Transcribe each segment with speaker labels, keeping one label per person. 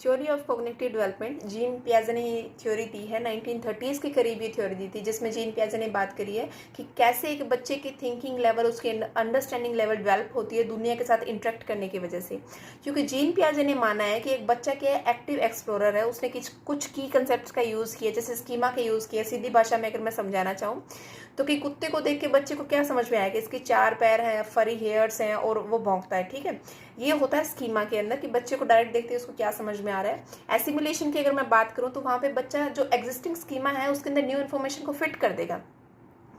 Speaker 1: Theory of cognitive development Jean पियाजे ने theory दी है, 1930s के करीब ये थ्योरी दी थी, जिसमें जीन पियाजे ने बात करी है कि कैसे एक बच्चे की थिंकिंग लेवल, उसकी अंडरस्टैंडिंग लेवल डेवलप होती है दुनिया के साथ इंटरेक्ट करने की वजह से। क्योंकि जीन पियाजे ने माना है कि एक बच्चा क्या है, एक्टिव एक्सप्लोरर है, उसने कुछ की कंसेप्ट का यूज़ किया, जैसे स्कीमा का यूज़ किया। सीधी भाषा में अगर मैं समझाना चाहूँ तो कि कुत्ते को देख के बच्चे को क्या समझ में आया कि इसके 4 पैर हैं, फरी हेयर्स हैं और वो भौंकता है, ठीक है। ये होता है स्कीमा के अंदर कि बच्चे को डायरेक्ट देखते हैं उसको क्या समझ में आ रहा है। एसिमुलेशन की अगर मैं बात करूं तो वहां पे बच्चा जो एग्जिस्टिंग स्कीमा है उसके अंदर न्यू इन्फॉर्मेशन को फिट कर देगा।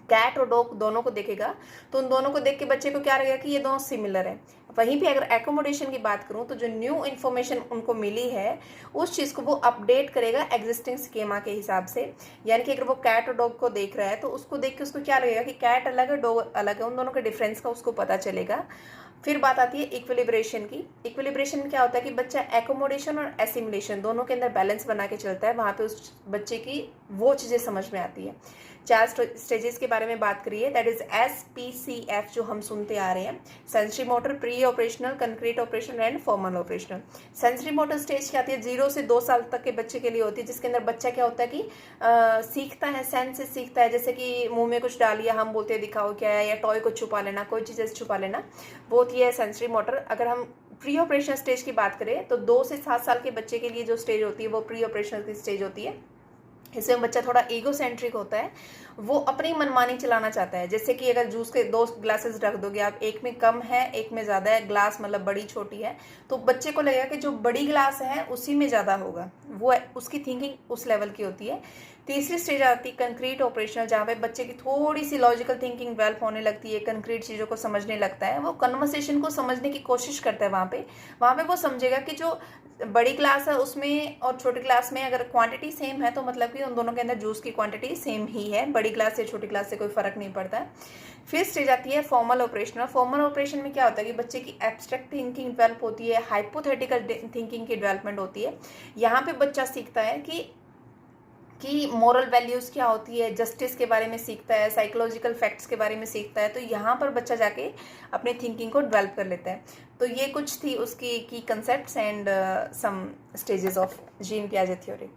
Speaker 1: कैट और डॉग दोनों को देखेगा तो उन दोनों को देख के बच्चे को क्या लगेगा कि ये दोनों सिमिलर है। वहीं पे अगर एकोमोडेशन की बात करूं तो जो न्यू इन्फॉर्मेशन उनको मिली है उस चीज को वो अपडेट करेगा एग्जिस्टिंग स्कीमा के हिसाब से। यानी कि अगर वो कैट और डॉग को देख रहा है तो उसको देख के उसको क्या लगेगा कि कैट अलग है, डॉग अलग है, उन दोनों के डिफरेंस का उसको पता चलेगा। फिर बात आती है इक्विलिब्रेशन की। इक्विलिब्रेशन में क्या होता है कि बच्चा एकोमोडेशन और एसिमुलेशन दोनों के अंदर बैलेंस बना के चलता है, वहां पे उस बच्चे की वो चीजें समझ में आती है। 4 स्टेजेस के बारे में बात करिए, दैट इज SPCF जो हम सुनते आ रहे हैं। Sensory motor, pre operational, concrete operational and formal operational. Sensory motor stage क्या आती है, 0 से 2 साल तक के बच्चे के लिए होती है, जिसके अंदर बच्चा क्या होता है कि सीखता है, सेंस से सीखता है। जैसे कि मुंह में कुछ डाल लिया, हम बोलते हैं दिखाओ क्या है, या टॉय को छुपा लेना, कोई चीज़ ऐसे छुपा लेना, वो होती है सेंसरी मोटर। अगर हम प्री ऑपरेशनल स्टेज की बात करें तो 2 से 7 साल के बच्चे के लिए जो स्टेज होती है वो प्री ऑपरेशनल की स्टेज होती है। इसमें बच्चा थोड़ा ईगो सेंट्रिक होता है, वो अपनी मनमानी चलाना चाहता है। जैसे कि अगर जूस के 2 ग्लासेस रख दोगे आप, एक में कम है एक में ज़्यादा है, ग्लास मतलब बड़ी छोटी है, तो बच्चे को लगेगा कि जो बड़ी ग्लास है उसी में ज़्यादा होगा, वो उसकी थिंकिंग उस लेवल की होती है। तीसरी स्टेज आती है कंक्रीट ऑपरेशनल, जहाँ पे बच्चे की थोड़ी सी लॉजिकल थिंकिंग डेवलप होने लगती है, कंक्रीट चीज़ों को समझने लगता है, वो कन्वर्सेशन को समझने की कोशिश करता है। वहाँ पे वो समझेगा कि जो बड़ी क्लास है उसमें और छोटी क्लास में अगर क्वांटिटी सेम है तो मतलब कि उन दोनों के अंदर जूस की क्वांटिटी सेम ही है, बड़ी क्लास से छोटी क्लास से कोई फर्क नहीं पड़ता है। फिर स्टेज आती है फॉर्मल ऑपरेशनल। फॉर्मल ऑपरेशन में क्या होता है कि बच्चे की एब्स्ट्रैक्ट थिंकिंग डेवलप होती है, हाइपोथेटिकल थिंकिंग की डेवलपमेंट होती है। यहाँ पे बच्चा सीखता है कि मोरल वैल्यूज़ क्या होती है, जस्टिस के बारे में सीखता है, साइकोलॉजिकल फैक्ट्स के बारे में सीखता है। तो यहाँ पर बच्चा जाके अपनी थिंकिंग को डेवलप कर लेता है। तो ये कुछ थी उसकी की concepts and some stages of Jean पियाजे थ्योरी।